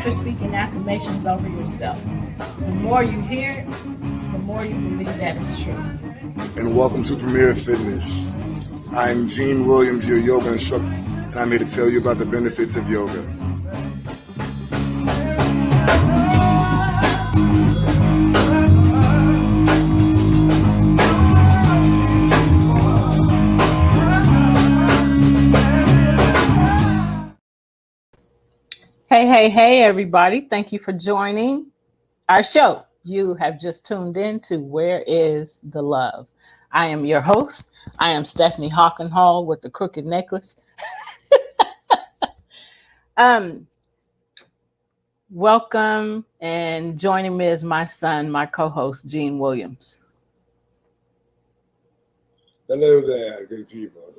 After speaking affirmations over yourself, the more you hear it, the more you believe that it's true. And welcome to Premier Fitness. I'm Gene Williams, your yoga instructor, and I'm here to tell you about the benefits of yoga. Hey, everybody. Thank you for joining our show. You have just tuned in to Where is the Love? I am your host. I am Stephne Hawkenhall with the Crooked Necklace. Welcome, and joining me is my son, my co-host, Gene Williams. Hello there, good people.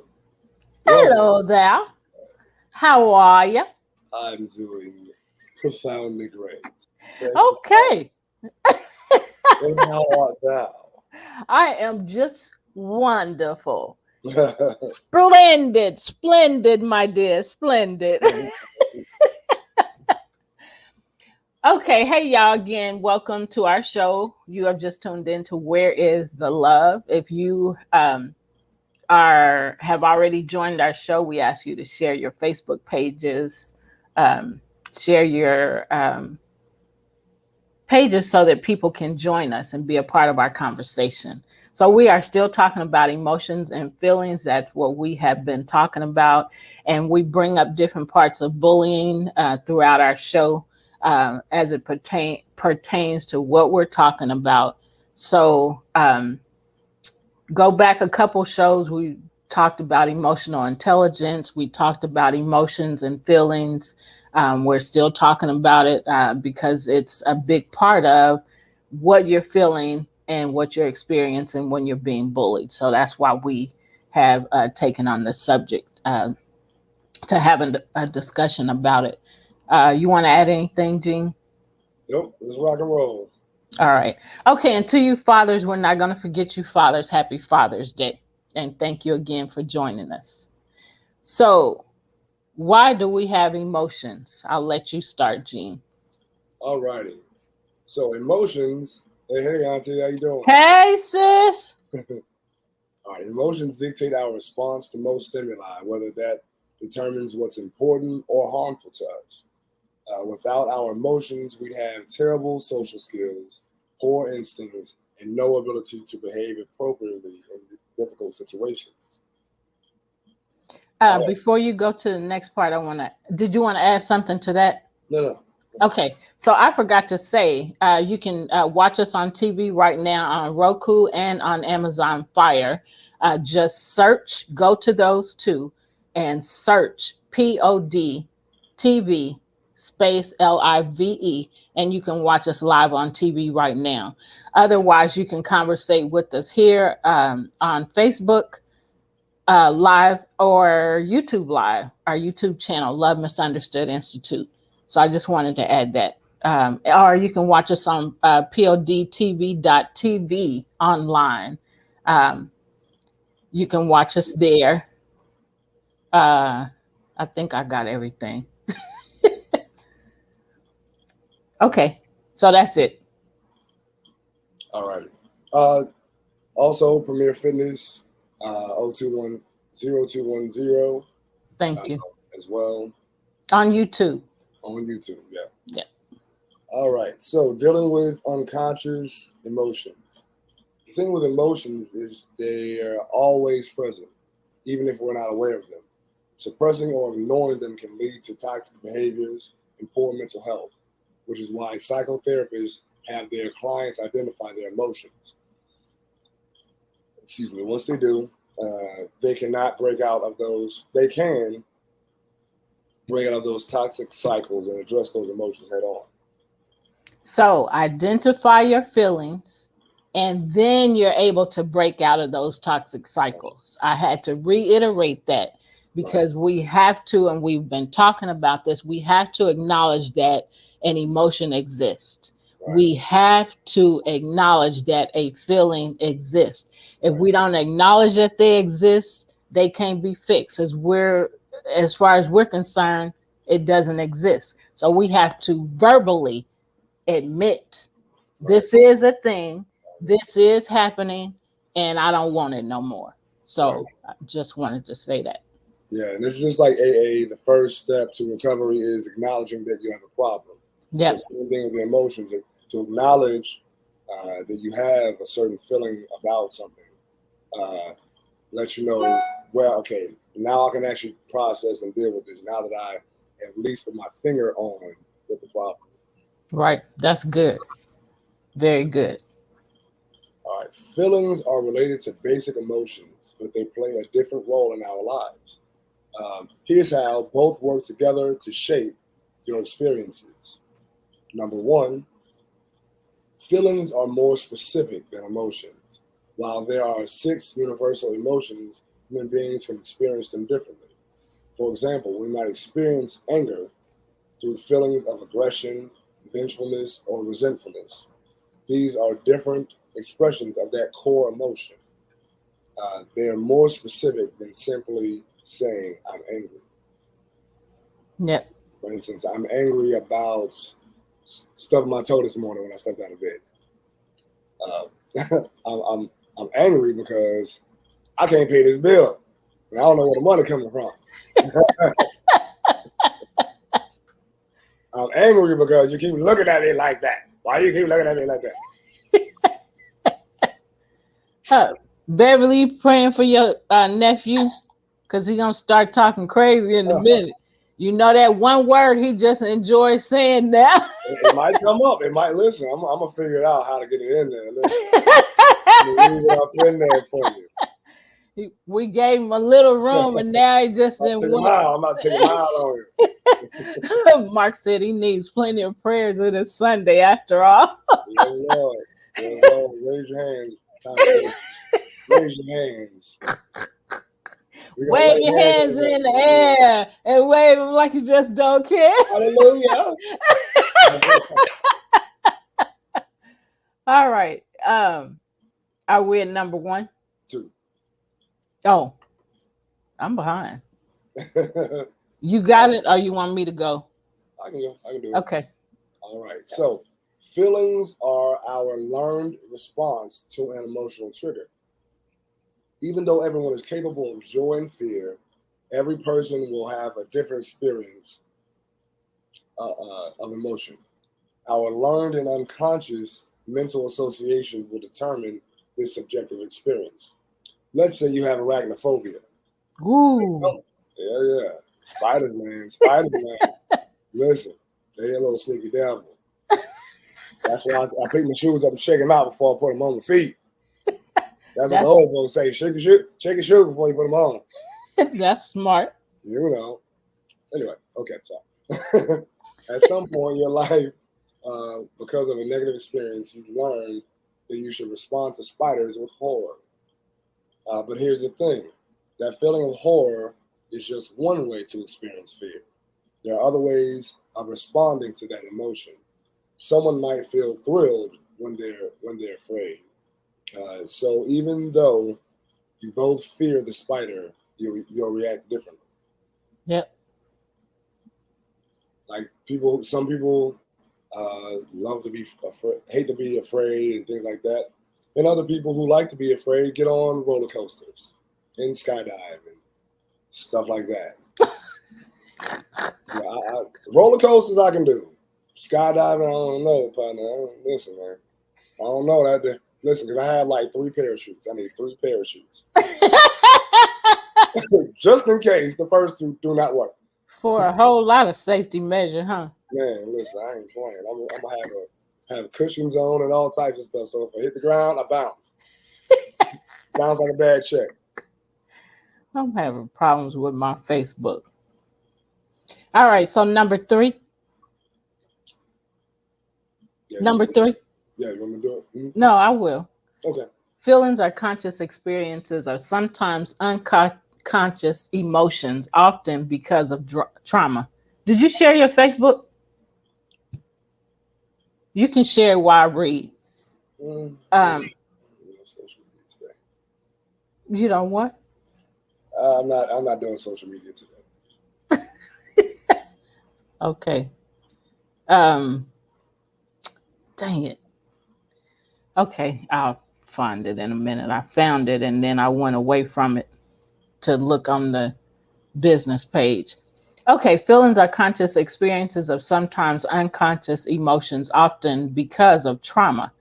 Hello there. How are you? I'm doing profoundly great. Okay. And how art thou? I am just wonderful. Splendid, my dear, splendid. Okay, hey y'all again. Welcome to our show. You have just tuned in to Where is the Love? If you have already joined our show, we ask you to share your Facebook pages, share your pages so that people can join us and be a part of our conversation. So we are still talking about emotions and feelings. That's what we have been talking about. And we bring up different parts of bullying throughout our show as it pertains to what we're talking about. So go back a couple shows. We talked about emotional intelligence. We talked about emotions and feelings. We're still talking about it because it's a big part of what you're feeling and what you're experiencing when you're being bullied. So that's why we have taken on the subject to have a discussion about it. You want to add anything, Gene? Nope, let's rock and roll. All right. Okay, and to you fathers, we're not going to forget you fathers. Happy Father's Day. And thank you again for joining us. So, why do we have emotions? I'll let you start, Gene. All righty. So emotions, hey auntie, how you doing? Hey, sis. All right, emotions dictate our response to most stimuli, whether that determines what's important or harmful to us. Without our emotions, we'd have terrible social skills, poor instincts, and no ability to behave appropriately in difficult situations. Before you go to the next part, did you want to add something to that? No. Okay, so I forgot to say, you can watch us on TV right now on Roku and on Amazon Fire. Just go to those two and search POD TV space LIVE, and you can watch us live on TV right now. Otherwise, you can conversate with us here on Facebook Live or YouTube Live, our YouTube channel, Love Misunderstood Institute. So I just wanted to add that. Or you can watch us on podtv.tv online. You can watch us there. I think I got everything. Okay, so that's it. All right. Also, Premier Fitness, 0210. Thank you. As well. On YouTube. On YouTube, yeah. Yeah. All right. So dealing with unconscious emotions. The thing with emotions is they are always present, even if we're not aware of them. Suppressing or ignoring them can lead to toxic behaviors and poor mental health, which is why psychotherapists have their clients identify their emotions. Once they do, they cannot break out of those. They can break out of those toxic cycles and address those emotions head on. So identify your feelings, and then you're able to break out of those toxic cycles. I had to reiterate that because we have to, and we've been talking about this, we have to acknowledge that an emotion exists. Right. We have to acknowledge that a feeling exists. If we don't acknowledge that they exist, they can't be fixed. As far as we're concerned, it doesn't exist. So we have to verbally admit this is a thing, this is happening, and I don't want it no more. So I just wanted to say that. Yeah, and it's just like AA. The first step to recovery is acknowledging that you have a problem. Yeah. So same thing with the emotions. To acknowledge that you have a certain feeling about something, let you know, well, okay, now I can actually process and deal with this. Now that I at least put my finger on what the problem is. Right. That's good. Very good. All right. Feelings are related to basic emotions, but they play a different role in our lives. Here's how both work together to shape your experiences. Number one, feelings are more specific than emotions. While there are 6 universal emotions, human beings can experience them differently. For example, we might experience anger through feelings of aggression, vengefulness, or resentfulness. These are different expressions of that core emotion. They are more specific than simply saying, I'm angry. Yep. For instance, I'm angry about stubbing my toe this morning when I stepped out of bed. I'm angry because I can't pay this bill. And I don't know where the money coming from. I'm angry because you keep looking at me like that. Why you keep looking at me like that? Beverly, you praying for your nephew? Because he's going to start talking crazy in a minute. You know that one word he just enjoys saying now? It might come up. It might listen. I'm going to figure it out how to get it in there. Listen. Leave it up in there for you. We gave him a little room, and now he just didn't want. I'm not taking mine on you. Mark said he needs plenty of prayers in a Sunday after all. Yeah, Lord. Yeah, Lord. Raise your hands. Raise your hands. Wave your hands in the air and wave them like you just don't care. Hallelujah. All right. Are we at number 1? 2. Oh, I'm behind. You got it, or you want me to go? I can go. I can do it. Okay. All right. So, feelings are our learned response to an emotional trigger. Even though everyone is capable of joy and fear, every person will have a different experience of emotion. Our learned and unconscious mental associations will determine this subjective experience. Let's say you have arachnophobia. Ooh. Yeah. Spiders, man. Listen, they're a little sneaky devil. That's why I pick my shoes up and shake them out before I put them on my feet. That's what the old folks say. Shake your shoes before you put them on. That's smart. You know. Anyway, okay, so at some point in your life, because of a negative experience, you learn that you should respond to spiders with horror. But here's the thing. That feeling of horror is just one way to experience fear. There are other ways of responding to that emotion. Someone might feel thrilled when they're afraid. So even though you both fear the spider, you'll react differently. Yep. Like some people love to be hate to be afraid and things like that. And other people who like to be afraid get on roller coasters and skydive and stuff like that. Roller coasters I can do. Skydiving, I don't know, partner. Listen, man. I don't know that. Listen, because I have like 3 parachutes. I need 3 parachutes. Just in case the first 2 do not work. For a whole lot of safety measure, huh? Man, listen, I ain't playing. I'm going to have cushions on and all types of stuff. So if I hit the ground, I bounce. Bounce like a bad check. I'm having problems with my Facebook. All right, so number 3. Yeah, number 3. Yeah, you want me to do it? Mm-hmm. No, I will. Okay. Feelings or conscious experiences are sometimes unconscious emotions, often because of trauma. Did you share your Facebook? You can share while I read. You know what? I'm not doing social media today. Okay. Um, Dang it. Okay, I'll find it in a minute. I found it and then I went away from it to look on the business page. Okay, feelings are conscious experiences of sometimes unconscious emotions, often because of trauma.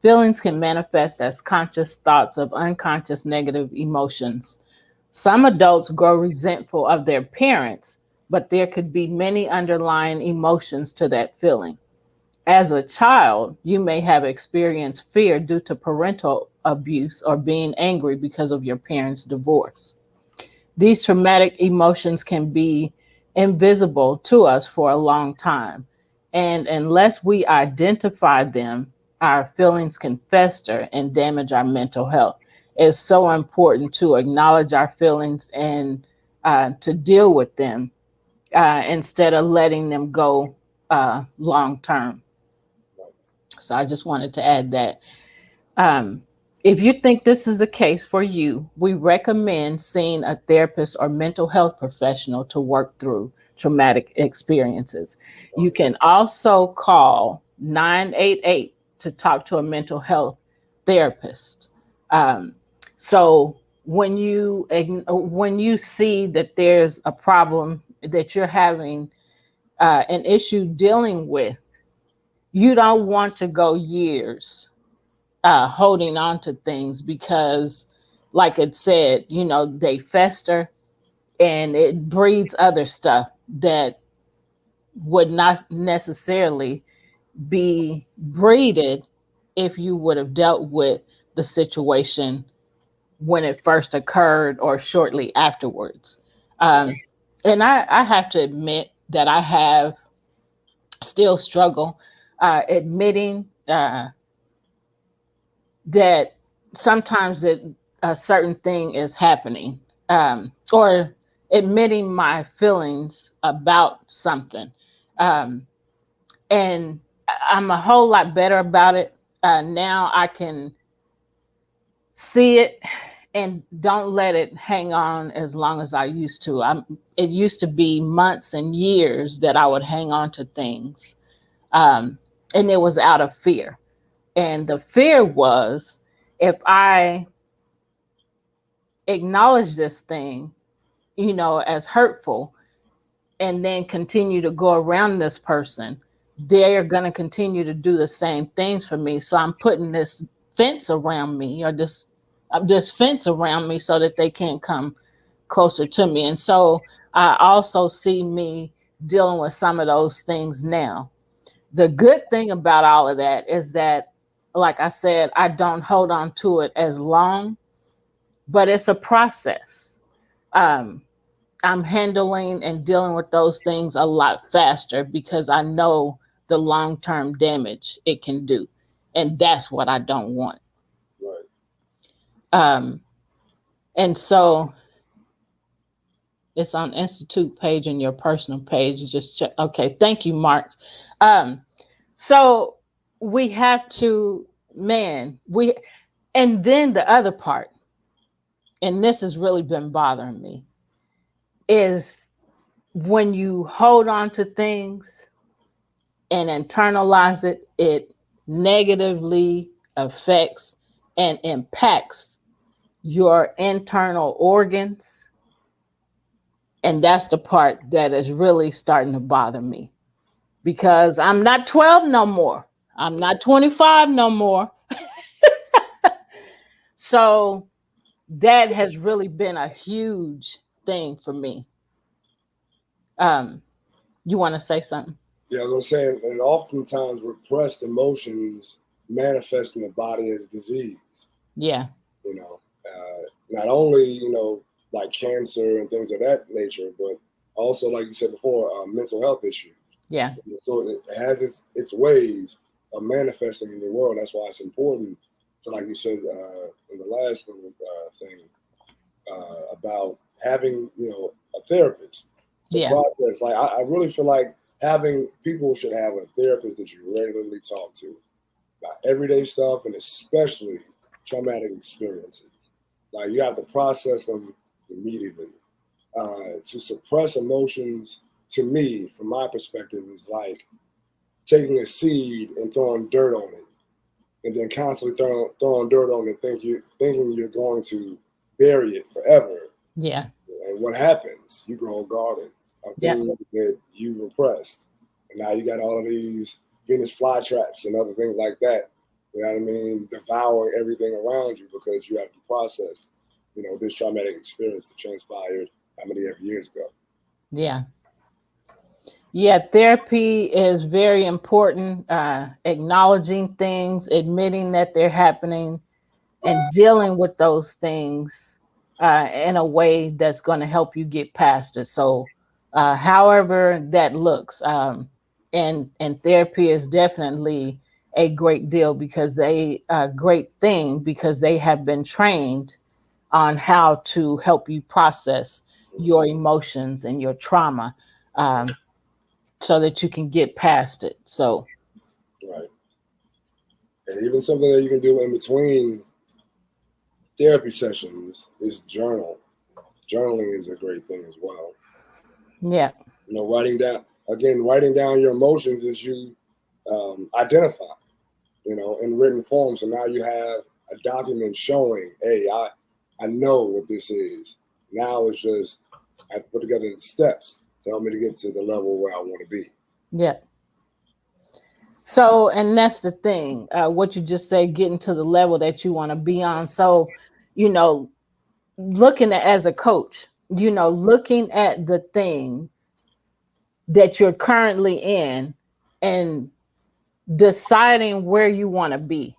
Feelings can manifest as conscious thoughts of unconscious negative emotions. Some adults grow resentful of their parents, but there could be many underlying emotions to that feeling. As a child, you may have experienced fear due to parental abuse or being angry because of your parents' divorce. These traumatic emotions can be invisible to us for a long time. And unless we identify them, our feelings can fester and damage our mental health. It's so important to acknowledge our feelings and to deal with them instead of letting them go long term. So I just wanted to add that. Um, if you think this is the case for you, we recommend seeing a therapist or mental health professional to work through traumatic experiences. You can also call 988 to talk to a mental health therapist. Um, so when you see that there's a problem that you're having an issue dealing with, you don't want to go years holding on to things because, like it said, they fester and it breeds other stuff that would not necessarily be breeded if you would have dealt with the situation when it first occurred or shortly afterwards. Um, and I have to admit that I have still struggle admitting that sometimes a certain thing is happening, or admitting my feelings about something. Um, and I'm a whole lot better about it. Now I can see it and don't let it hang on as long as I used to. It used to be months and years that I would hang on to things. And it was out of fear. And the fear was, if I acknowledge this thing, as hurtful, and then continue to go around this person, they're going to continue to do the same things for me. So I'm putting this fence around me, or this fence around me, so that they can't come closer to me. And so I also see me dealing with some of those things now. The good thing about all of that is that, like I said, I don't hold on to it as long, but it's a process. Um, I'm handling and dealing with those things a lot faster because I know the long-term damage it can do. And that's what I don't want. Right. And so it's on Institute page and your personal page. You just check. Okay. Thank you, Mark. So we have to, and then the other part, and this has really been bothering me, is when you hold on to things and internalize it, it negatively affects and impacts your internal organs. And that's the part that is really starting to bother me, because I'm not 12 no more. I'm not 25 no more. So that has really been a huge thing for me. You want to say something? Yeah, as I'm saying, and oftentimes repressed emotions manifest in the body as disease. Yeah. Not only, like cancer and things of that nature, but also, like you said before, mental health issues. Yeah. So it has its ways of manifesting in the world. That's why it's important to, like you said in the last little thing about having, a therapist to process. Like I really feel like people should have a therapist that you regularly talk to about everyday stuff, and especially traumatic experiences. Like you have to process them immediately. To suppress emotions to me, from my perspective, is like taking a seed and throwing dirt on it, and then constantly throwing dirt on it, thinking you're going to bury it forever. Yeah. And what happens? You grow a garden of things that you repressed, and now you got all of these Venus flytraps and other things like that. You know what I mean? Devouring everything around you because you have to process, this traumatic experience that transpired how many years ago. Yeah. Yeah, therapy is very important. Acknowledging things, admitting that they're happening, and dealing with those things in a way that's going to help you get past it. So, however that looks, and therapy is definitely a great deal because great thing because they have been trained on how to help you process your emotions and your trauma. So that you can get past it. So, right. And even something that you can do in between therapy sessions is journal. Journaling is a great thing as well. yeah. Writing down your emotions as you identify, in written form. So now you have a document showing, hey, I know what this is. Now it's just, I have to put together the steps to help me to get to the level where I want to be. Yeah. So, and that's the thing, what you just said, getting to the level that you want to be on. So, looking at as a coach, looking at the thing that you're currently in and deciding where you want to be.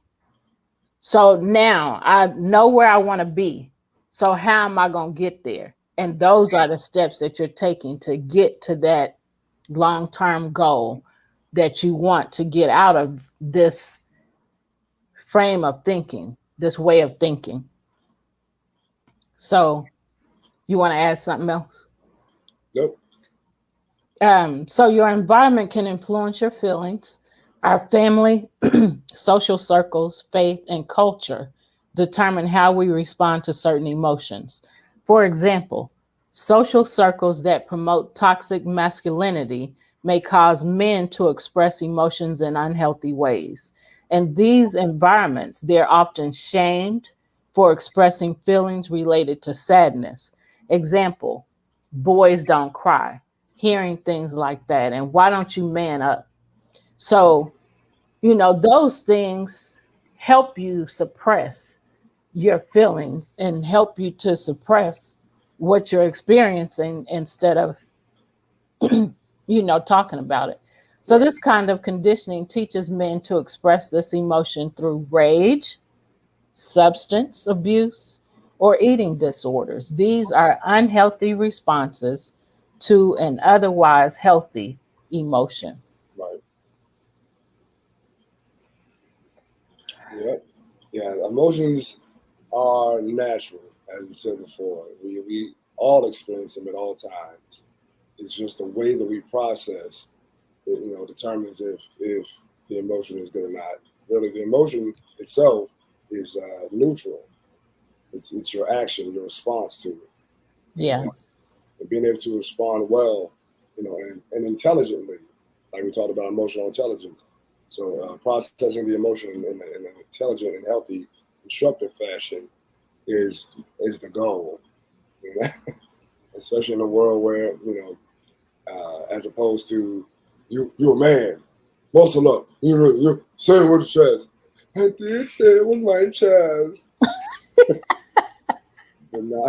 So now I know where I want to be. So how am I going to get there? And those are the steps that you're taking to get to that long-term goal that you want to get out of this frame of thinking, this way of thinking. So you want to add something else? Nope. So your environment can influence your feelings. Our family, social circles, faith, and culture determine how we respond to certain emotions. For example, social circles that promote toxic masculinity may cause men to express emotions in unhealthy ways. In these environments, they're often shamed for expressing feelings related to sadness. Example, boys don't cry, hearing things like that. And why don't you man up? So, those things help you suppress your feelings and help you to suppress what you're experiencing instead of, talking about it. So, this kind of conditioning teaches men to express this emotion through rage, substance abuse, or eating disorders. These are unhealthy responses to an otherwise healthy emotion. Right. Yeah. Yeah. Emotions are natural, as you said before. We all experience them at all times. It's just the way that we process it, determines if the emotion is good or not. Really, the emotion itself is neutral. It's your action, your response to it. Yeah. And being able to respond well, and intelligently, like we talked about emotional intelligence. So processing the emotion in an intelligent and healthy, constructive fashion is the goal. Especially in a world where as opposed to you a man, muscle up, you say it with your chest. I did say it with my chest, but now,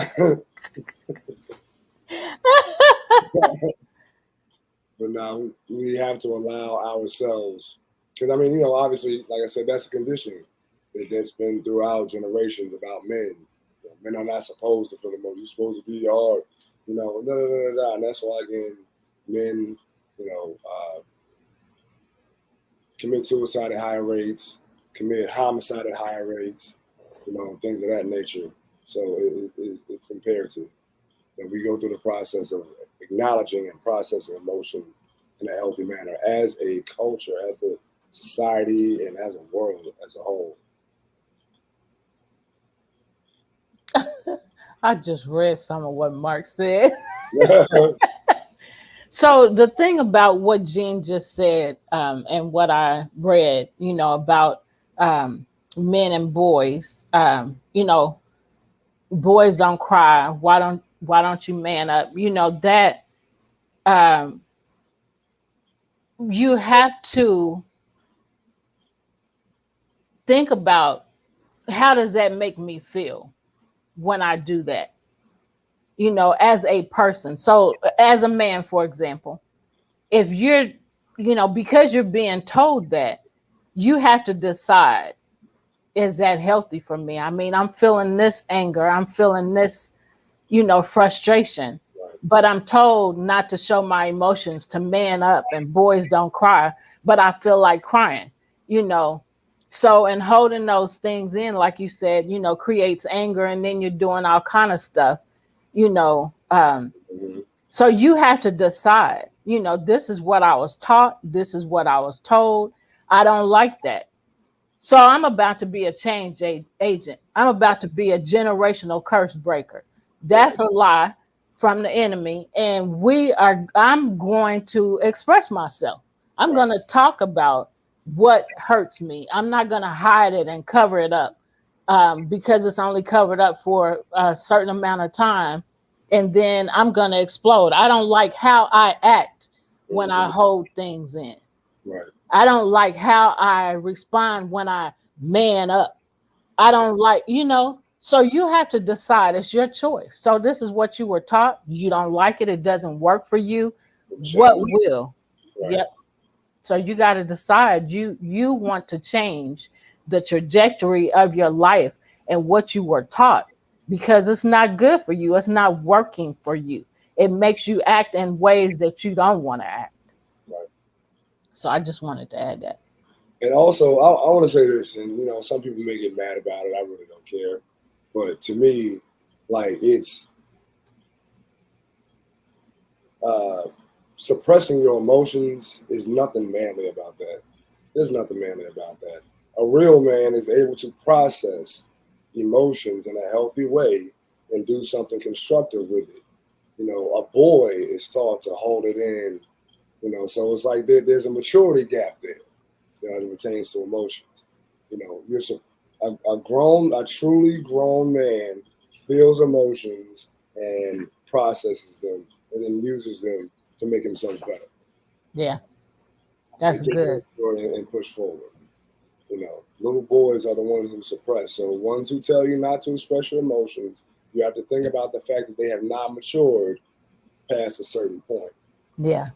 but now we have to allow ourselves, because obviously, like I said, that's a conditioning that's been throughout generations about men. Men are not supposed to feel emotion. You're supposed to be hard, and that's why again, men, commit suicide at higher rates, commit homicide at higher rates, things of that nature. So it's imperative that we go through the process of acknowledging and processing emotions in a healthy manner as a culture, as a society, and as a world as a whole. I just read some of what Mark said. So the thing about what Jean just said, and what I read, about um, men and boys, boys don't cry. Why don't you man up? That um, you have to think about, how does that make me feel when I do that? As a person. So as a man, for example, if you're, because you're being told that, you have to decide, is that healthy for me? I mean, I'm feeling this anger, I'm feeling this, frustration, Right. but I'm told not to show my emotions, to man up, and boys don't cry, but I feel like crying, you know. So, and holding those things in, like you said, creates anger, and then you're doing all kind of stuff, you know. Mhm. So you have to decide, this is what I was taught, this is what I was told. I don't like that. So I'm about to be a change agent. I'm about to be a generational curse breaker. Right. That's a lie from the enemy. And I'm going to express myself. I'm Right. going to talk about what hurts me. I'm not going to hide it and cover it up, because it's only covered up for a certain amount of time. And then I'm going to explode. I don't like how I act when I Mhm. hold things in. Right. I don't like how I respond when I man up. I don't like, so you have to decide. It's your choice. So this is what you were taught. You don't like it. It doesn't work for you. What Change. will? Right. Yep. So you got to decide. You want to change the trajectory of your life and what you were taught, because it's not good for you. It's not working for you. It makes you act in ways that you don't want to act. Right. So I just wanted to add that. And also, I want to say this, and some people may get mad about it. I really don't care. But to me, like uh, suppressing your emotions is nothing manly about that. There's nothing manly about that. A real man is able to process emotions in a healthy way and do something constructive with it. A boy is taught to hold it in. So it's like there's a maturity gap there, as it pertains to emotions. A truly grown man feels emotions and processes them and then uses them to make himself better Yeah, that's and take good. it forward and push forward. Little boys are the ones who suppress. So the ones who tell you not to express your emotions, you have to think about the fact that they have not matured past a certain point. Yeah.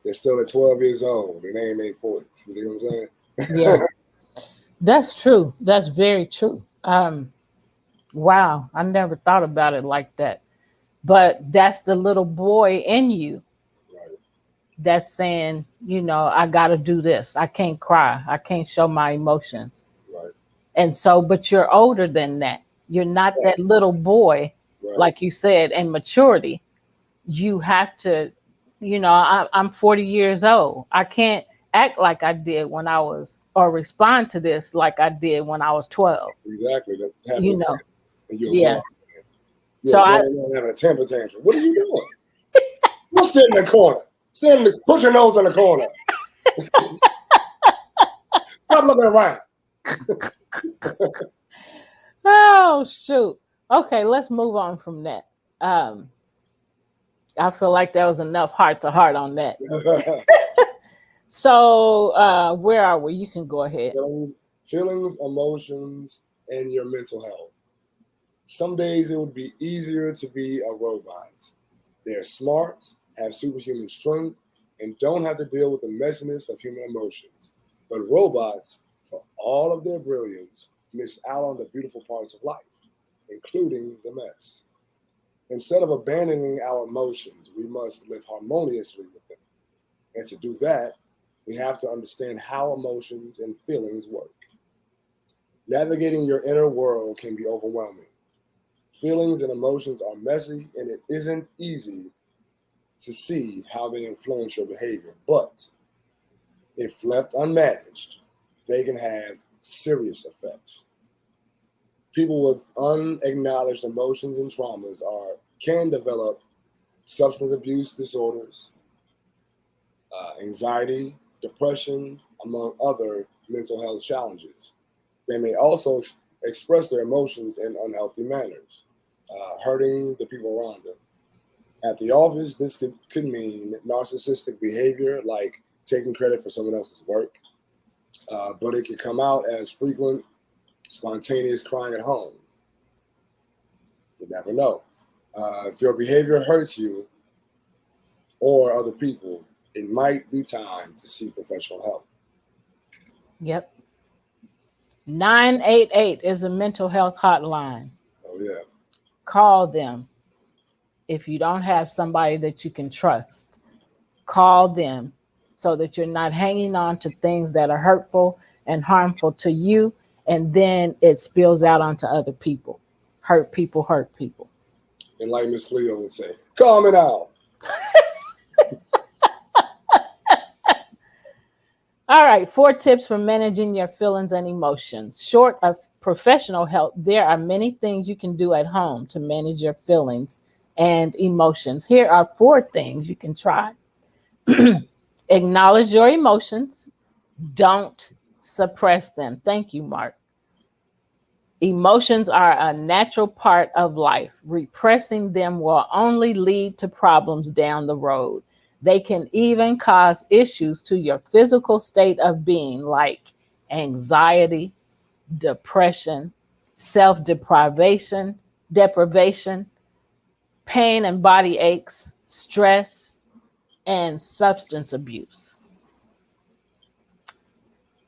They're still at 12 years old and they ain't made 40s. You know what I'm saying? Yeah, that's true. That's very true. Wow, I never thought about it like that. But that's the little boy in you Right, that's saying, I got to do this. I can't cry. I can't show my emotions. right, And so, but you're older than that. You're not right, that little boy, right. like you said, in maturity. You have to, I'm 40 years old. I can't act like I did when I was, or respond to this like I did when I was 12, Exactly. That you happens. know. And you're a grown Yeah. man. You're So a I, grown man having a temper tantrum. What are you doing? You stand in the corner. Put your nose in the corner. Stop looking around. oh, shoot. Okay, let's move on from that. Um, I feel like there was enough heart to heart on that. So, where are we? You can go ahead. Feelings, emotions, and your mental health. Some days it would be easier to be a robot. They're smart, have superhuman strength, and don't have to deal with the messiness of human emotions. But robots, for all of their brilliance, miss out on the beautiful parts of life, including the mess. Instead of abandoning our emotions, we must live harmoniously with them. And to do that, we have to understand how emotions and feelings work. Navigating your inner world can be overwhelming. Feelings and emotions are messy, and it isn't easy to see how they influence your behavior. But if left unmanaged, they can have serious effects. People with unacknowledged emotions and traumas can develop substance abuse disorders, anxiety, depression, among other mental health challenges. They may also express their emotions in unhealthy manners, hurting the people around them. At the office, this could mean narcissistic behavior like taking credit for someone else's work, but it can come out as frequent, spontaneous crying at home. You never know. If your behavior hurts you or other people, it might be time to seek professional help. Yep. 988 is a mental health hotline. Oh, yeah. Call them. If you don't have somebody that you can trust, call them so that you're not hanging on to things that are hurtful and harmful to you, and then it spills out onto other people. Hurt people hurt people. And like Miss Cleo would say, calm it out. All right, 4 tips for managing your feelings and emotions. Short of professional help, there are many things you can do at home to manage your feelings and emotions. Here are 4 things you can try. Acknowledge your emotions. Don't suppress them. Thank you, Mark. Emotions are a natural part of life. Repressing them will only lead to problems down the road. They can even cause issues to your physical state of being, like anxiety, depression, self-deprivation, deprivation, pain and body aches, stress, and substance abuse.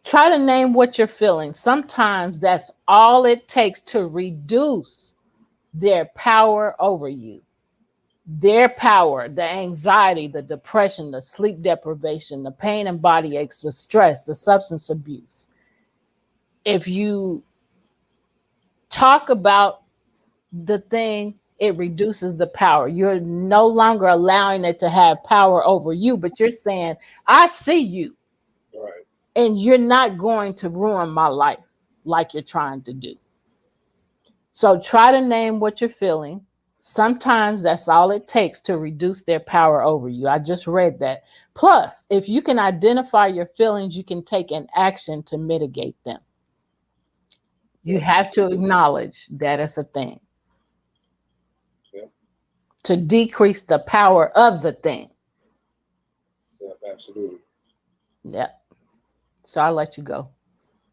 Try to name what you're feeling. Sometimes that's all it takes to reduce their power over you. Their power, the anxiety, the depression, the sleep deprivation, the pain and body aches, the stress, the substance abuse. If you talk about the thing, it reduces the power. You're no longer allowing it to have power over you, but you're saying, I see you. Right. And you're not going to ruin my life like you're trying to do. So try to name what you're feeling. Sometimes that's all it takes to reduce their power over you. I just read that. Plus, if you can identify your feelings, you can take an action to mitigate them. You have to acknowledge that it's a thing. Yeah. To decrease the power of the thing. Yeah, absolutely. Yeah. So I'll let you go.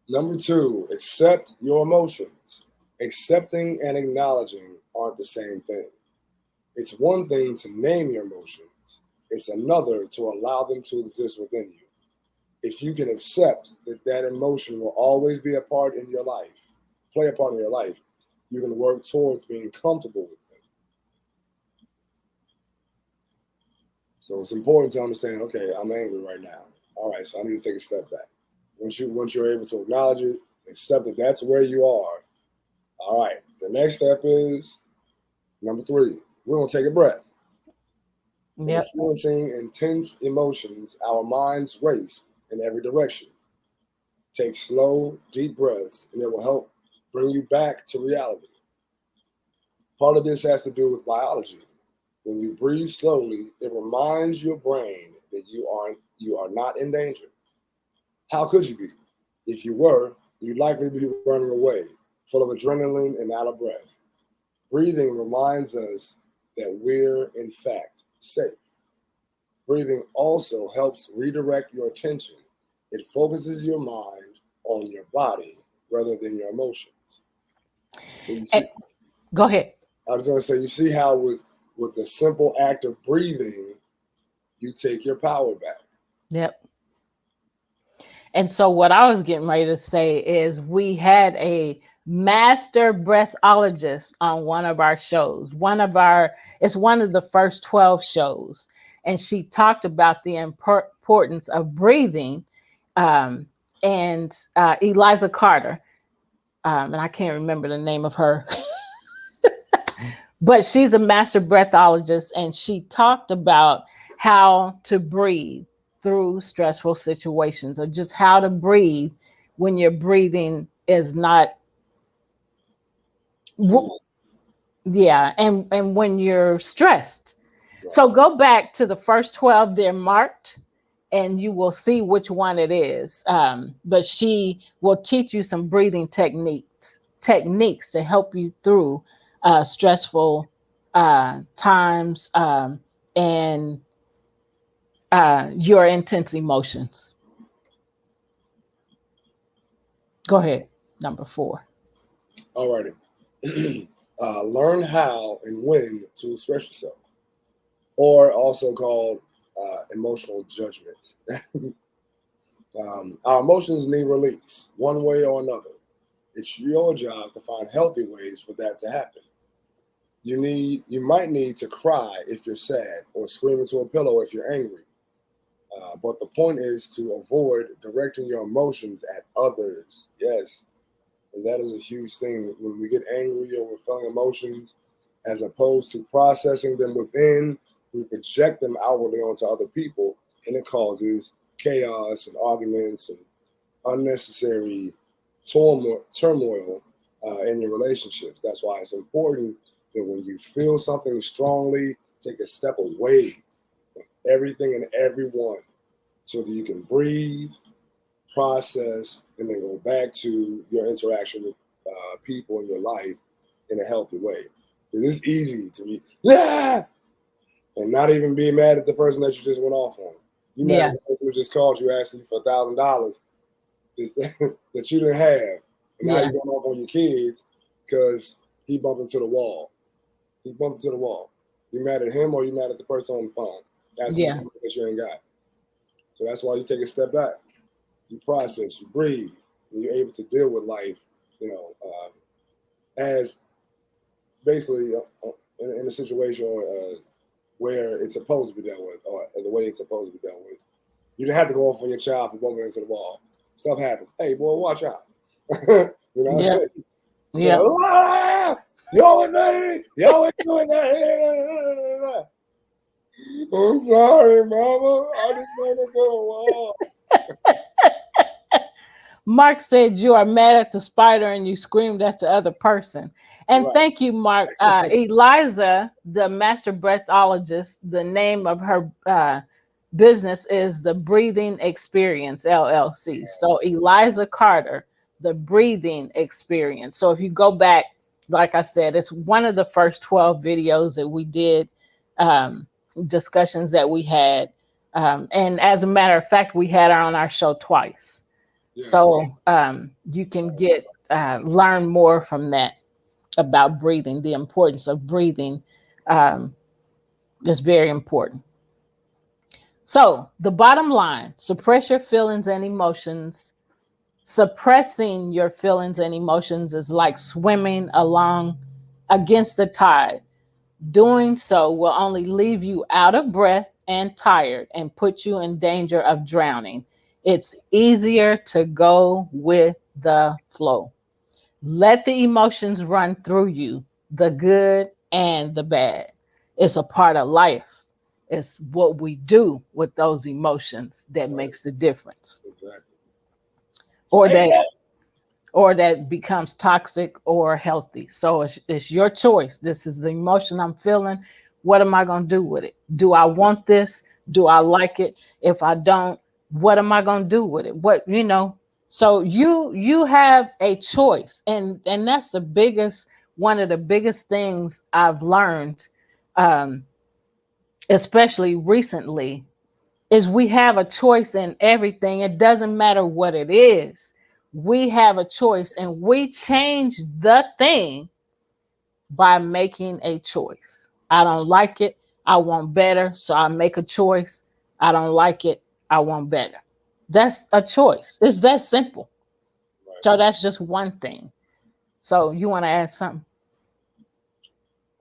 Number 2, accept your emotions. Accepting and acknowledging aren't the same thing. It's one thing to name your emotions. It's another to allow them to exist within you. If you can accept that that emotion will always be a part in your life, play a part in your life, you can work towards being comfortable with them. So it's important to understand, okay, I'm angry right now. All right, so I need to take a step back. Once you're able to acknowledge it, accept that that's where you are. All right, the next step is number 3. We're going to take a breath. Yep. Experiencing intense emotions, our minds race in every direction. Take slow, deep breaths, and it will help bring you back to reality. Part of this has to do with biology. When you breathe slowly, it reminds your brain that you are not in danger. How could you be? If you were, you'd likely be running away, full of adrenaline and out of breath. Breathing reminds us that we're, in fact, safe. Breathing also helps redirect your attention. It focuses your mind on your body rather than your emotions. Go ahead. I was going to say, you see how with the simple act of breathing, you take your power back. Yep. And so what I was getting ready to say is we had a master breathologist on one of our shows. It's one of the first 12 shows. And she talked about the importance of breathing. And Eliza Carter, and I can't remember the name of her, but she's a master breathologist. And she talked about how to breathe through stressful situations, or just how to breathe when your breathing is not, and when you're stressed. Right. So go back to the first 12, they're marked, and you will see which one it is. But she will teach you some breathing techniques to help you through stressful times and your intense emotions. Go ahead, number 4. All righty. Learn how and when to express yourself, or also called emotional judgment. Our emotions need release, one way or another. It's your job to find healthy ways for that to happen. You might need to cry if you're sad, or scream into a pillow if you're angry. But the point is to avoid directing your emotions at others. Yes, and that is a huge thing. When we get angry or we're feeling emotions, as opposed to processing them within, we project them outwardly onto other people, and it causes chaos and arguments and unnecessary turmoil in your relationships. That's why it's important that when you feel something strongly, take a step away from everything and everyone so that you can breathe, process, and then go back to your interaction with people in your life in a healthy way. Because it's easy to be, yeah, and not even be mad at the person that you just went off on. You mad at the person who just called you asking you for $1,000 that you didn't have. And now you're going off on your kids because he bumped into the wall. He bumped into the wall. You mad at him or you mad at the person on the phone? That's something that you ain't got. So that's why you take a step back. You process, you breathe, and you're able to deal with life, as basically in a situation where it's supposed to be dealt with, or the way it's supposed to be dealt with. You didn't have to go off on your child for bumping into the wall. Stuff happens. Hey, boy, watch out. Yeah. You always doing that. I'm sorry, Mama. I just want to go to the wall. Mark said you are mad at the spider and you screamed at the other person. And thank you, Mark. Eliza, the master breathologist, the name of her business is the Breathing Experience, LLC. So Eliza Carter, the Breathing Experience. So if you go back, like I said, it's one of the first 12 videos that we did, discussions that we had. And as a matter of fact, we had her on our show twice. So you can learn more from that about breathing. The importance of breathing is very important. So the bottom line, suppress your feelings and emotions. Suppressing your feelings and emotions is like swimming along against the tide. Doing so will only leave you out of breath and tired and put you in danger of drowning. It's easier to go with the flow. Let the emotions run through you, the good and the bad. It's a part of life. It's what we do with those emotions that makes the difference. Exactly. Or that becomes toxic or healthy. So it's your choice. This is the emotion I'm feeling. What am I going to do with it? Do I want this? Do I like it? If I don't, what am I going to do with it? So you have a choice. And that's one of the biggest things I've learned, especially recently, is we have a choice in everything. It doesn't matter what it is. We have a choice, and we change the thing by making a choice. I don't like it. I want better. So I make a choice. I don't like it. I want better. That's a choice. It's that simple. Right. So that's just one thing. So you want to add something?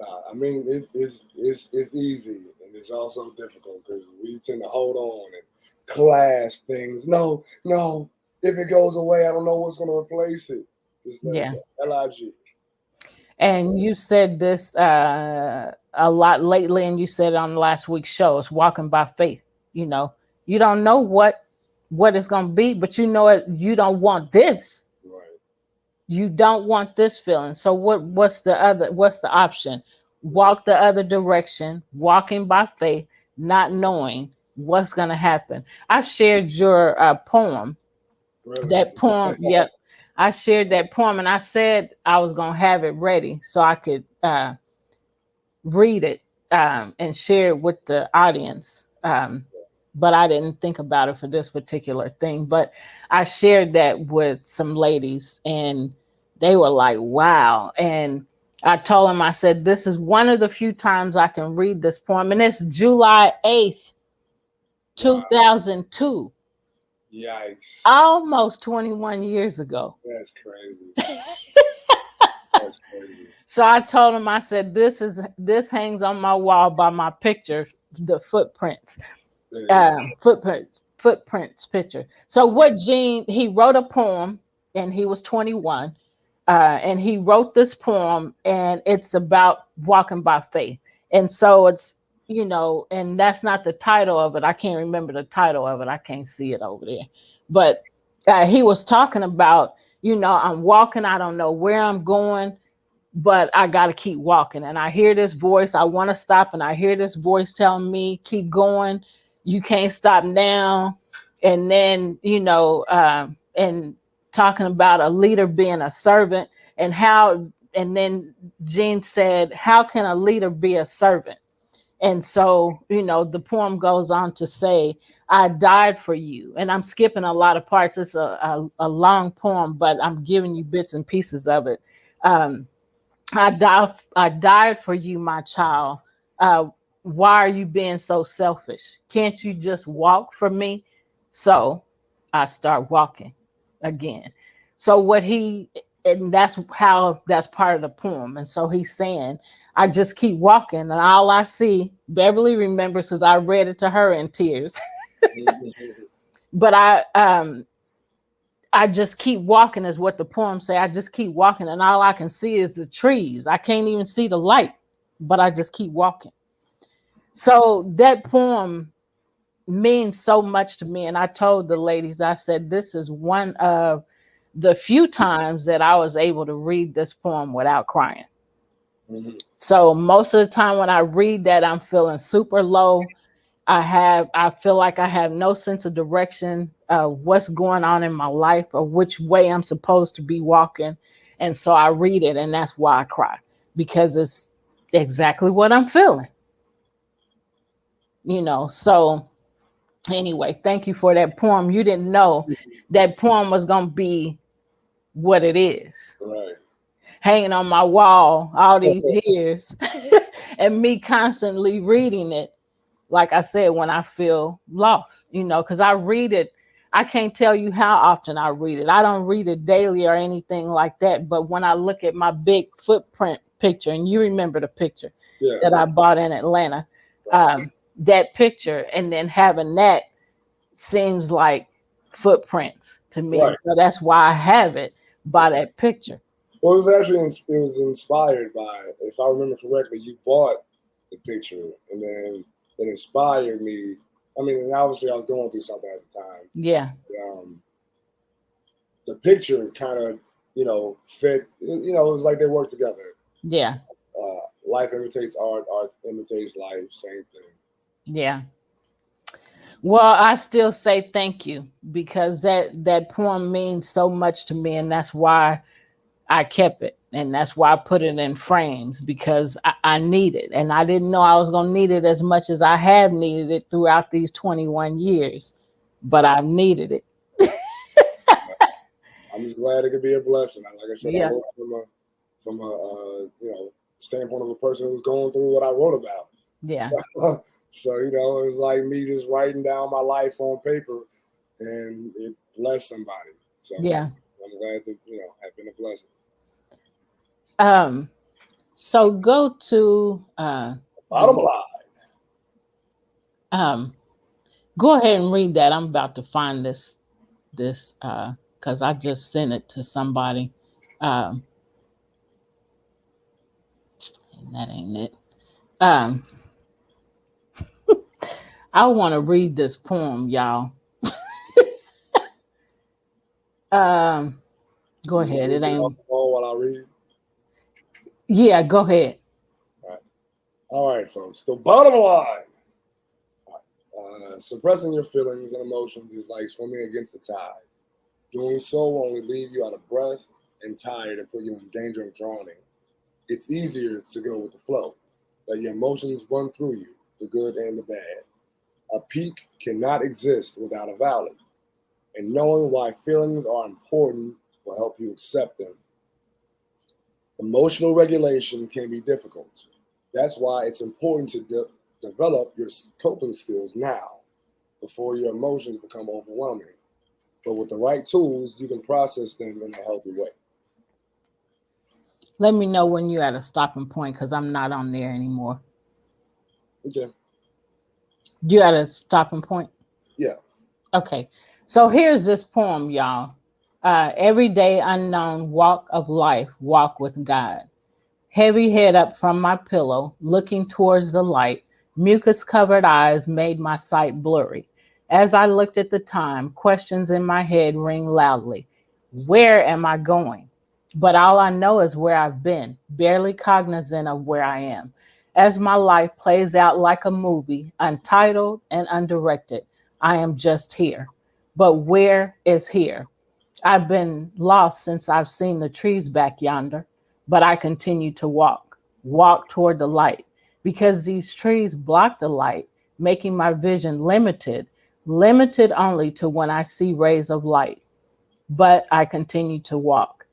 I mean, it's easy, and it's also difficult because we tend to hold on and clasp things. No. If it goes away, I don't know what's going to replace it. Just let it go. LIG. And you said this a lot lately, and you said it on last week's show. It's walking by faith. You don't know what it's going to be, but you know it. You don't want this. Right. You don't want this feeling. So what's the option? Walk the other direction, walking by faith, not knowing what's going to happen. I shared your poem. Really? That poem, yep. I shared that poem, and I said I was going to have it ready so I could read it and share it with the audience. But I didn't think about it for this particular thing. But I shared that with some ladies, and they were like, wow. And I told them, I said, this is one of the few times I can read this poem. And it's July 8th, 2002. Yikes. Almost 21 years ago. That's crazy. That's crazy. So I told him, I said, this hangs on my wall by my picture, the footprints picture. So what Gene, he wrote a poem and he was 21, and he wrote this poem, and it's about walking by faith. And so it's, and that's not the title of it. I can't remember the title of it. I can't see it over there. But he was talking about, I'm walking, I don't know where I'm going, but I got to keep walking. And I hear this voice, I want to stop. And I hear this voice telling me, keep going. You can't stop now. And then, and talking about a leader being a servant, and then Gene said, how can a leader be a servant? And so, the poem goes on to say, I died for you. And I'm skipping a lot of parts. It's a long poem, but I'm giving you bits and pieces of it. I died for you, my child. Why are you being so selfish? Can't you just walk for me? So I start walking again. So and that's part of the poem. And so he's saying, I just keep walking, and all I see, Beverly remembers because I read it to her in tears. But I just keep walking is what the poem say. I just keep walking, and all I can see is the trees. I can't even see the light, but I just keep walking. So that poem means so much to me. And I told the ladies, I said, this is one of the few times that I was able to read this poem without crying. Mm-hmm. So most of the time when I read that, I'm feeling super low. I feel like I have no sense of direction, what's going on in my life or which way I'm supposed to be walking. And so I read it, and that's why I cry, because it's exactly what I'm feeling. So anyway, thank you for that poem. You didn't know that poem was going to be what it is. Right. Hanging on my wall all these years and me constantly reading it. Like I said, when I feel lost, because I read it, I can't tell you how often I read it. I don't read it daily or anything like that. But when I look at my big footprint picture, and you remember the picture that I bought in Atlanta, that picture, and then having that seems like footprints to me. Right. So that's why I have it by that picture. Well, it was inspired by, if I remember correctly, you bought the picture, and then it inspired me. I mean, and obviously I was going through something at the time. Yeah. The picture kind of, fit, it was like they work together. Yeah. Life imitates art, art imitates life, same thing. Yeah. Well, I still say thank you, because that poem means so much to me, and that's why I kept it, and that's why I put it in frames, because I need it, and I didn't know I was going to need it as much as I have needed it throughout these 21 years, but I've needed it. I'm just glad it could be a blessing. Like I said, I wrote from a standpoint of a person who's going through what I wrote about. Yeah. So it was like me just writing down my life on paper, and it blessed somebody. So yeah, I'm glad to have been a blessing. So go to bottom line. Go ahead and read that. I'm about to find this because I just sent it to somebody. And that ain't it. I want to read this poem, y'all. Go ahead. It ain't. While I read. Yeah, go ahead. All right, folks. The bottom line. Suppressing your feelings and emotions is like swimming against the tide. Doing so will only leave you out of breath and tired and put you in danger of drowning. It's easier to go with the flow. Let your emotions run through you, the good and the bad. A peak cannot exist without a valley, and knowing why feelings are important will help you accept them. Emotional regulation can be difficult. That's why it's important to develop your coping skills now, before your emotions become overwhelming. But with the right tools, you can process them in a healthy way. Let me know when you're at a stopping point because I'm not on there anymore. Okay. You at a stopping point? Yeah. Okay. So here's this poem, y'all. Everyday unknown walk of life, walk with God. Heavy head up from my pillow, looking towards the light. Mucus covered eyes made my sight blurry. As I looked at the time, questions in my head ring loudly. Where am I going? But all I know is where I've been, barely cognizant of where I am. As my life plays out like a movie, untitled and undirected, I am just here. But where is here? I've been lost since I've seen the trees back yonder, but I continue to walk toward the light, because these trees block the light, making my vision limited only to when I see rays of light. But I continue to walk.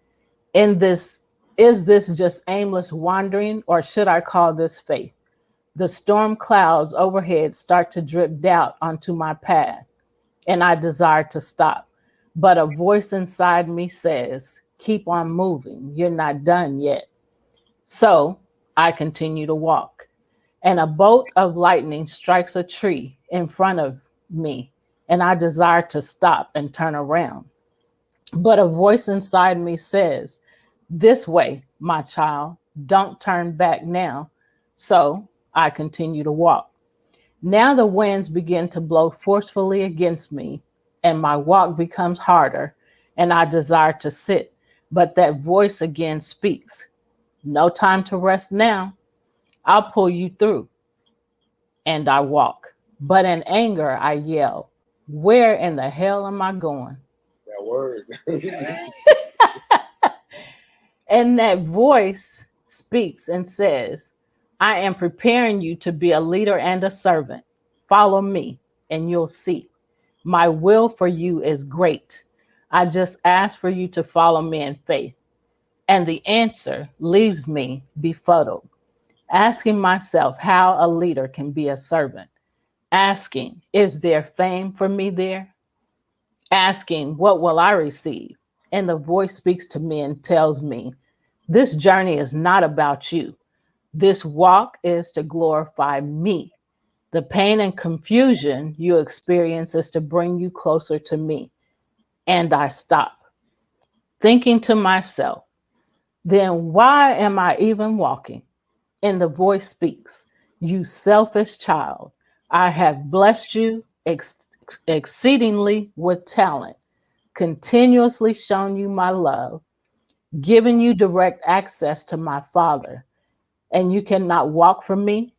Is this just aimless wandering, or should I call this faith? The storm clouds overhead start to drip doubt onto my path, and I desire to stop. But a voice inside me says, keep on moving. You're not done yet. So I continue to walk. And a bolt of lightning strikes a tree in front of me, and I desire to stop and turn around. But a voice inside me says, this way, my child, don't turn back now. So I continue to walk. Now the winds begin to blow forcefully against me, and my walk becomes harder, and I desire to sit. But that voice again speaks. No time to rest now. I'll pull you through. And I walk. But in anger, I yell, where in the hell am I going? That word. And that voice speaks and says, I am preparing you to be a leader and a servant. Follow me, and you'll see. My will for you is great. I just ask for you to follow me in faith. And the answer leaves me befuddled, asking myself how a leader can be a servant. Asking, is there fame for me there? Asking, what will I receive? And the voice speaks to me and tells me, this journey is not about you. This walk is to glorify me. The pain and confusion you experience is to bring you closer to me. And I stop, thinking to myself, then why am I even walking? And the voice speaks, you selfish child, I have blessed you exceedingly with talent, continuously shown you my love, given you direct access to my Father, and you cannot walk from me?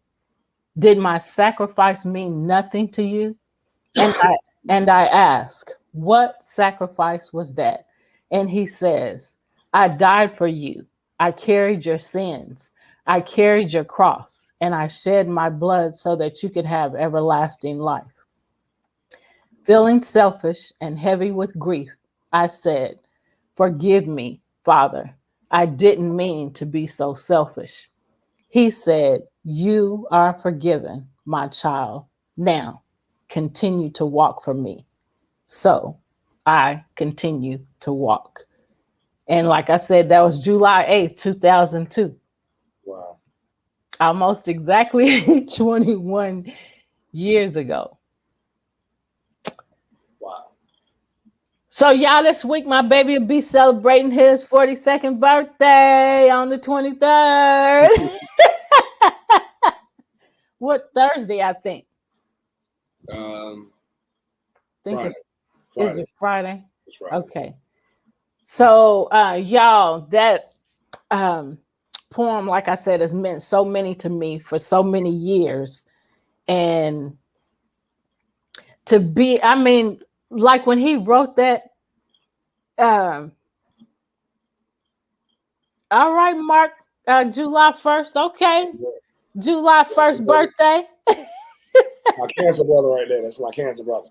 Did my sacrifice mean nothing to you? And I ask, what sacrifice was that? And he says, I died for you. I carried your sins. I carried your cross, and I shed my blood so that you could have everlasting life. Feeling selfish and heavy with grief, I said, forgive me, Father. I didn't mean to be so selfish. He said, you are forgiven, my child. Now, continue to walk for me. So I continue to walk. And like I said, that was July 8th, 2002. Wow. Almost exactly 21 years ago. Wow. So y'all, this week my baby will be celebrating his 42nd birthday on the 23rd. What Thursday, I think. Friday. Is it Friday? It's Friday. Okay. So y'all, that poem, like I said, has meant so many to me for so many years. And to be, I mean, like when he wrote that, um, all right, Mark, July 1st. Okay. July 1st birthday. My cancer brother right there. That's my cancer brother.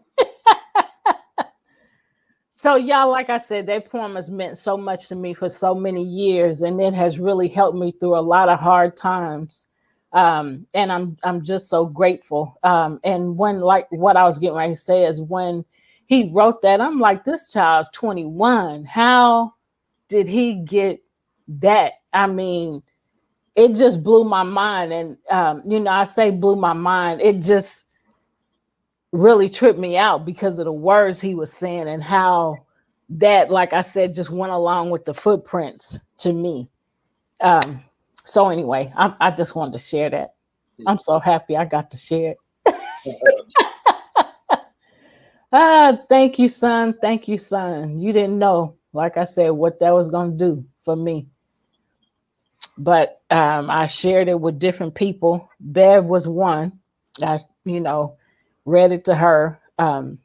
So y'all, like I said, that poem has meant so much to me for so many years, and it has really helped me through a lot of hard times. And I'm just so grateful. And when, like what I was getting ready to say is when he wrote that, I'm like, this child's 21. How did he get that? I mean, it just blew my mind. And I say blew my mind. It just really tripped me out because of the words he was saying and how that, like I said, just went along with the footprints to me. Um, so anyway, I just wanted to share that. I'm so happy I got to share it. Thank you, son. Thank you, son. You didn't know, like I said, what that was going to do for me. But I shared it with different people. Bev was one. I, read it to her. And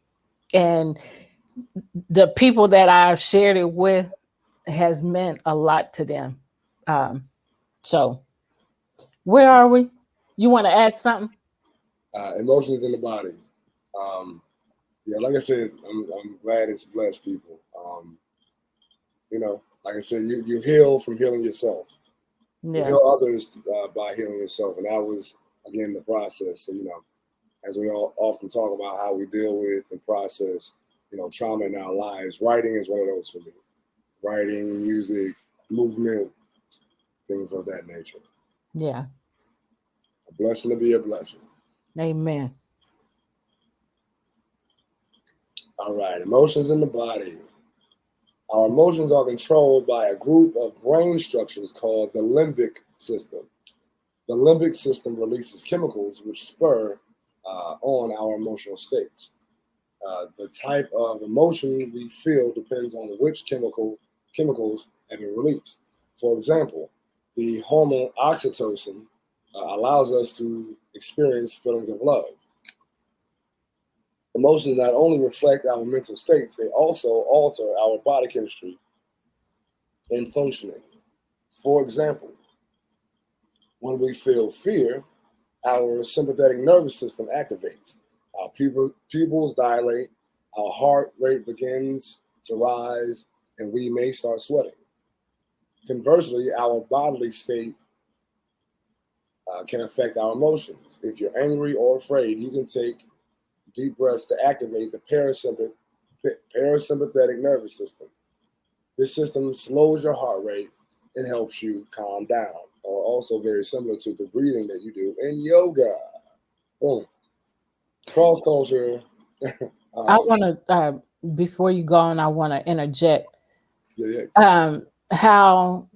the people that I've shared it with has meant a lot to them. So where are we? You want to add something? Emotions in the body. Yeah, like I said, I'm glad it's blessed people. Like I said, you heal from healing yourself. You Yeah. heal others by healing yourself, and that was again the process. So as we all often talk about how we deal with and process, trauma in our lives, writing is one of those for me. Writing, music, movement, things of that nature. Yeah. A blessing to be a blessing. Amen. All right, emotions in the body. Our emotions are controlled by a group of brain structures called the limbic system. The limbic system releases chemicals which spur on our emotional states. The type of emotion we feel depends on which chemicals have been released. For example, the hormone oxytocin allows us to experience feelings of love. Emotions not only reflect our mental states, they also alter our body chemistry and functioning. For example, when we feel fear, our sympathetic nervous system activates. Our pupils dilate, our heart rate begins to rise, and we may start sweating. Conversely, our bodily state can affect our emotions. If you're angry or afraid, you can take deep breaths to activate the parasympathetic nervous system. This system slows your heart rate and helps you calm down, or also very similar to the breathing that you do in yoga. Boom. Cross culture. I want to, before you go on, I want to interject. Yeah. How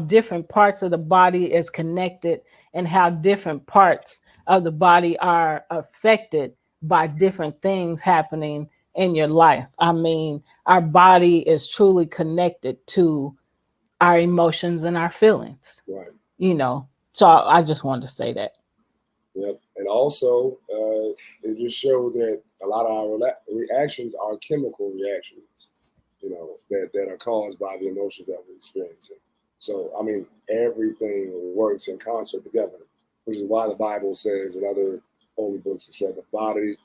different parts of the body is connected and how different parts of the body are affected by different things happening in your life. I mean, our body is truly connected to our emotions and our feelings. Right. So I just wanted to say that. Yep. And also, it just showed that a lot of our reactions are chemical reactions, that are caused by the emotions that we're experiencing. So, I mean, everything works in concert together, which is why the Bible says in other holy books, it said the body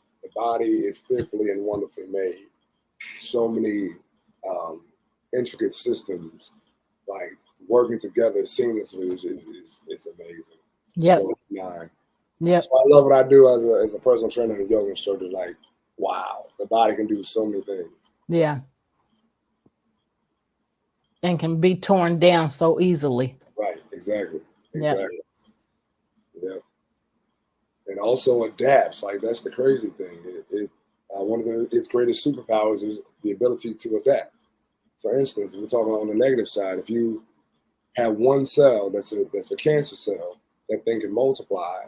is fearfully and wonderfully made. So many intricate systems, like working together seamlessly, is amazing. Yep. Yep. So I love what I do as a personal trainer and yoga instructor. Like, wow, the body can do so many things. Yeah. And can be torn down so easily. Right. Exactly. Yeah. And also adapts. Like, that's the crazy thing. One of its greatest superpowers is the ability to adapt. For instance, we're talking on the negative side. If you have one cell that's a cancer cell, that thing can multiply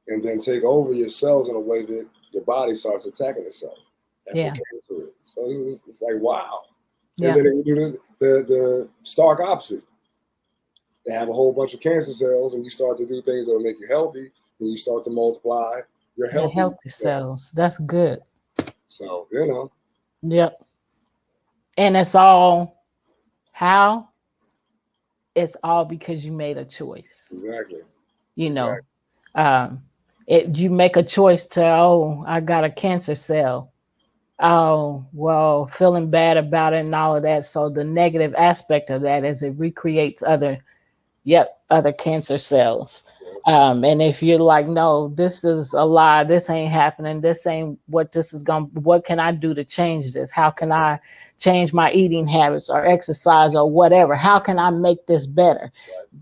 and then take over your cells in a way that your body starts attacking itself. That's what cancer is. So it's like, wow. Yeah. And then you do the stark opposite. They have a whole bunch of cancer cells, and you start to do things that will make you healthy, and you start to multiply, your The healthy, healthy cells. That's good. So, you know. Yep. And it's all how? It's all because you made a choice. Exactly. You know, you make a choice to, oh, I got a cancer cell. Oh, well, feeling bad about it and all of that. So the negative aspect of that is it recreates other cancer cells. And if you're like, no, this is a lie, this ain't happening, this ain't what this is going, what can I do to change this? How can I change my eating habits or exercise or whatever? How can I make this better?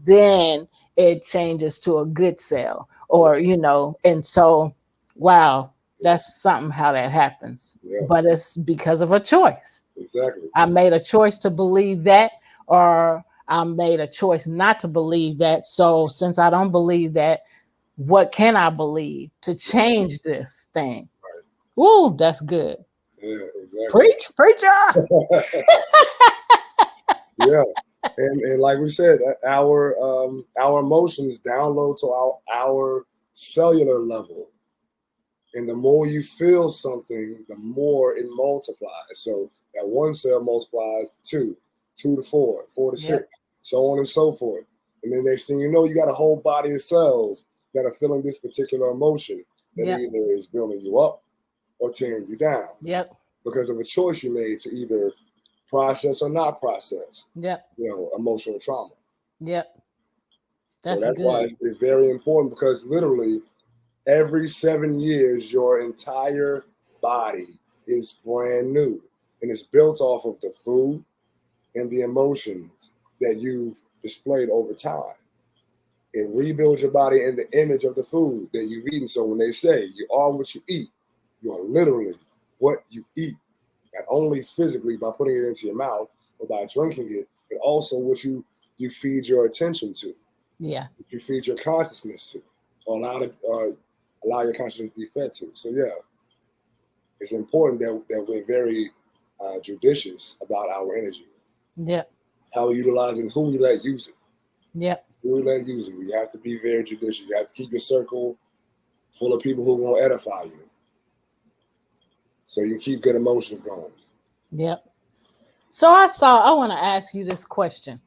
Then it changes to a good cell, or, and so, wow, that's something how that happens. Yeah. But it's because of a choice. Exactly. I made a choice to believe that, or I made a choice not to believe that. So since I don't believe that, what can I believe to change this thing? Right. Ooh, that's good. Yeah, exactly. Preach, preacher. Yeah. And like we said, our emotions download to our cellular level. And the more you feel something, the more it multiplies. So that one cell multiplies to 2 to 4, 4 to 6, so on and so forth. And then next thing you know, you got a whole body of cells that are feeling this particular emotion that either is building you up or tearing you down. Yep. Because of a choice you made to either process or not process. Yep. Emotional trauma. Yep. So that's why it's very important, because literally every 7 years, your entire body is brand new, and it's built off of the food and the emotions that you've displayed over time. It rebuilds your body in the image of the food that you've eaten. So when they say you are what you eat, you are literally what you eat, not only physically by putting it into your mouth or by drinking it, but also what you feed your attention to. Yeah. What you feed your consciousness to, or allow your consciousness to be fed to. So yeah, it's important that we're very judicious about our energy. Yep. How we utilize it and who we let use it. Yep. Who we let use it. You have to be very judicious. You have to keep your circle full of people who are going to edify you, so you keep good emotions going. Yep. So I want to ask you this question.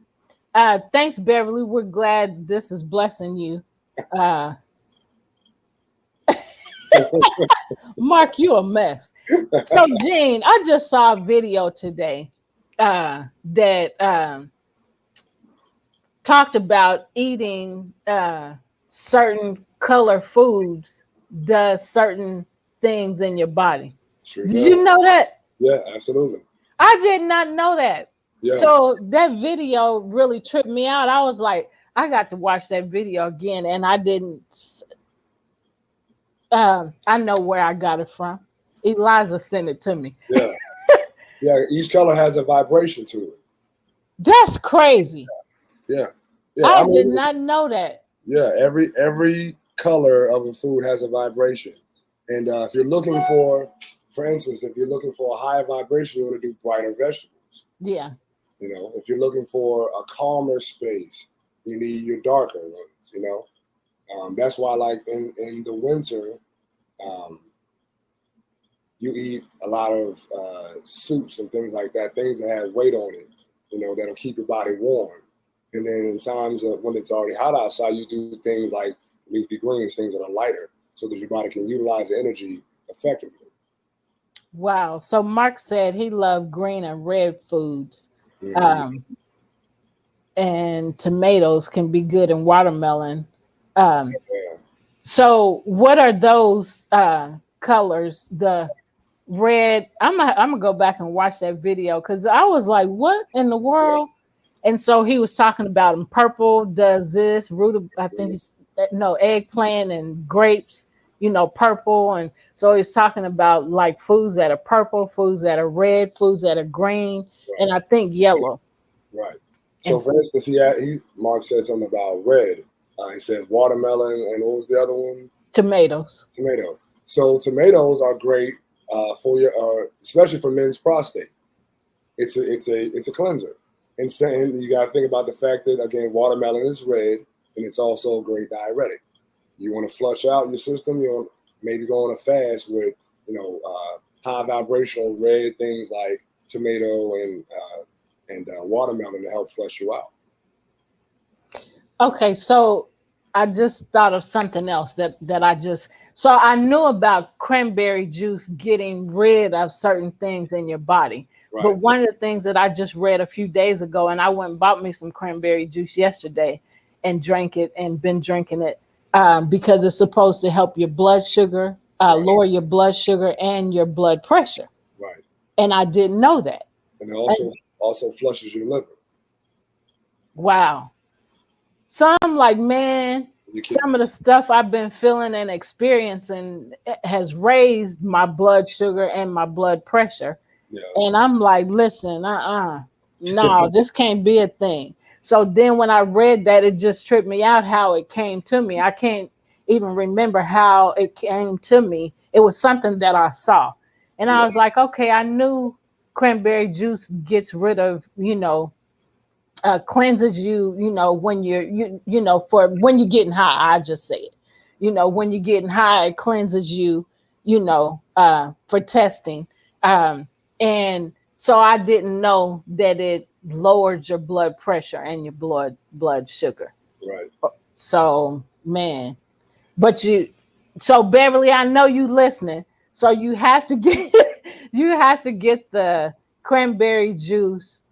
Thanks, Beverly. We're glad this is blessing you. Mark, you a mess. So, Gene, I just saw a video today that talked about eating certain color foods does certain things in your body. Sure Did you know that? Yeah, absolutely. I did not know that. Yeah. So that video really tripped me out. I was like, I got to watch that video again, and I didn't. I know where I got it from. Eliza sent it to me. Yeah. Yeah, each color has a vibration to it. That's crazy. Yeah. I did not know that. Yeah, every color of a food has a vibration. And if you're looking for instance, if you're looking for a higher vibration, you want to do brighter vegetables. Yeah. If you're looking for a calmer space, you need your darker ones, That's why, like, in the winter, you eat a lot of soups and things like that, things that have weight on it, that'll keep your body warm. And then in times of when it's already hot outside, you do things like leafy greens, things that are lighter, so that your body can utilize the energy effectively. Wow. So Mark said he loved green and red foods. Mm-hmm. And tomatoes can be good, and watermelon. So what are those colors? The red. I'm gonna go back and watch that video, because I was like, what in the world? And so he was talking about them. Purple does this. I think it's eggplant and grapes, purple. And so he's talking about like foods that are purple, foods that are red, foods that are green, and I think yellow. Right. So for instance, Mark said something about red. He said watermelon, and what was the other one? Tomatoes. Tomato. So tomatoes are great for especially for men's prostate. It's a cleanser. And you got to think about the fact that, again, watermelon is red, and it's also a great diuretic. You want to flush out your system, you maybe go on a fast with, high vibrational red things like tomato and watermelon to help flush you out. Okay, so I just thought of something else so I knew about cranberry juice getting rid of certain things in your body. Right. But one of the things that I just read a few days ago, and I went and bought me some cranberry juice yesterday and drank it and been drinking it because it's supposed to help your blood sugar, lower your blood sugar and your blood pressure. Right. And I didn't know that. And it also flushes your liver. Wow. So I'm like, man, some of the stuff I've been feeling and experiencing has raised my blood sugar and my blood pressure. Yeah. And I'm like, listen, no, this can't be a thing. So then when I read that, it just tripped me out how it came to me. I can't even remember how it came to me. It was something that I saw. And I was like, okay, I knew cranberry juice gets rid of, cleanses you, when you're, for when you're getting high, I just say it, when you're getting high, it cleanses you, for testing. And so I didn't know that it lowered your blood pressure and your blood sugar. Right. So, man, so Beverly, I know you listening. So you have to get, the cranberry juice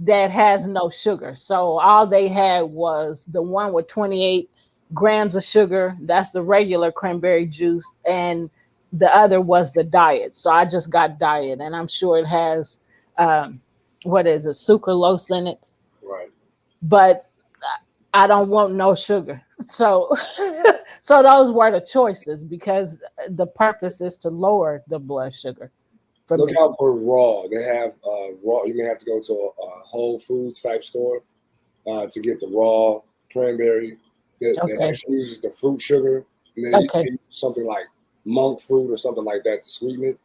that has no sugar. So all they had was the one with 28 grams of sugar. That's the regular cranberry juice. And the other was the diet. So I just got diet, and I'm sure it has, sucralose in it. Right. But I don't want no sugar. So, so those were the choices because the purpose is to lower the blood sugar. Look out for raw. They have raw. You may have to go to a Whole Foods type store to get the raw cranberry that actually uses the fruit sugar. And then you use something like monk fruit or something like that to sweeten it.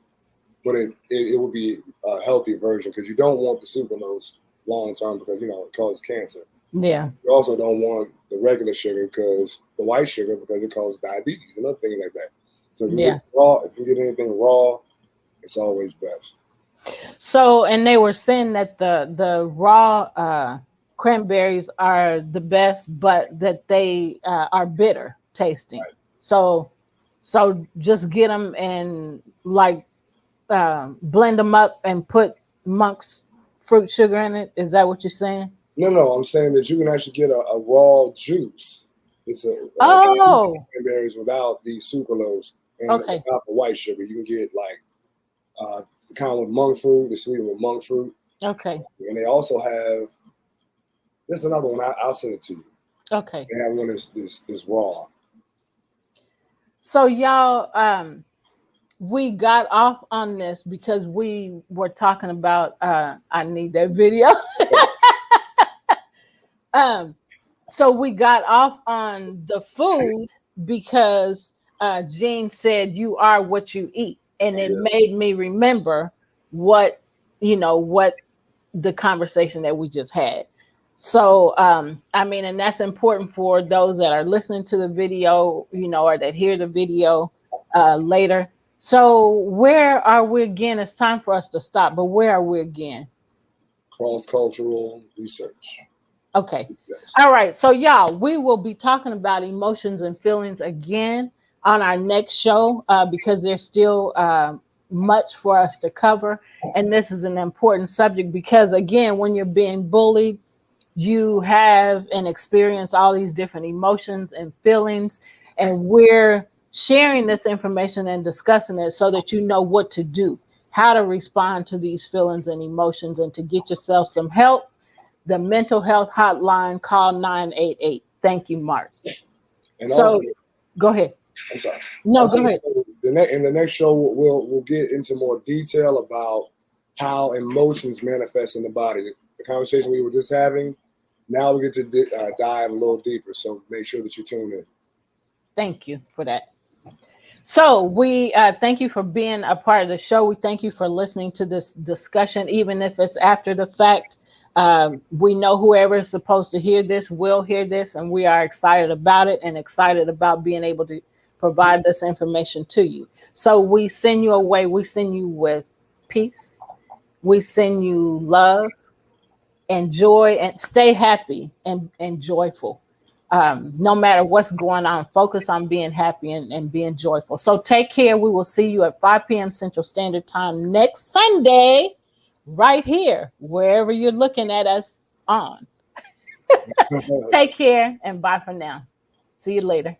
But it would be a healthy version because you don't want the sucralose long term because, it causes cancer. Yeah. You also don't want the regular sugar the white sugar because it causes diabetes and other things like that. So if you get raw, if you get anything raw, it's always best. So, and they were saying that the raw cranberries are the best, but that they are bitter tasting. Right. So just get them and blend them up and put monk's fruit sugar in it. Is that what you're saying? No, I'm saying that you can actually get a raw juice. It's cranberries without the sucralose and without the white sugar. You can get the kind with monk fruit, the sweetened with monk fruit. Okay. And they also have, there's another one, I'll send it to you. Okay. They have one that's raw. So y'all, we got off on this because we were talking about, I need that video. So we got off on the food because Jean said you are what you eat. And it made me remember what the conversation that we just had. So, and that's important for those that are listening to the video, or that hear the video later. So where are we again? It's time for us to stop, but where are we again? Cross-cultural research. Okay. Yes. All right. So y'all, we will be talking about emotions and feelings again on our next show because there's still much for us to cover. And this is an important subject because, again, when you're being bullied, you have and experience all these different emotions and feelings. And we're sharing this information and discussing it so that you know what to do, how to respond to these feelings and emotions, and to get yourself some help. The mental health hotline, call 988. Thank you, Mark. And so go ahead. I'm sorry. No, go ahead. In the next show, we'll get into more detail about how emotions manifest in the body. The conversation we were just having, now we get to dive a little deeper. So make sure that you tune in. Thank you for that. So we thank you for being a part of the show. We thank you for listening to this discussion, even if it's after the fact. We know whoever is supposed to hear this will hear this, and we are excited about it and excited about being able to provide this information to you. So we send you away. We send you with peace. We send you love and joy, and stay happy and joyful. No matter what's going on, focus on being happy and being joyful. So take care. We will see you at 5 p.m. Central Standard Time next Sunday, right here, wherever you're looking at us on. Take care and bye for now. See you later.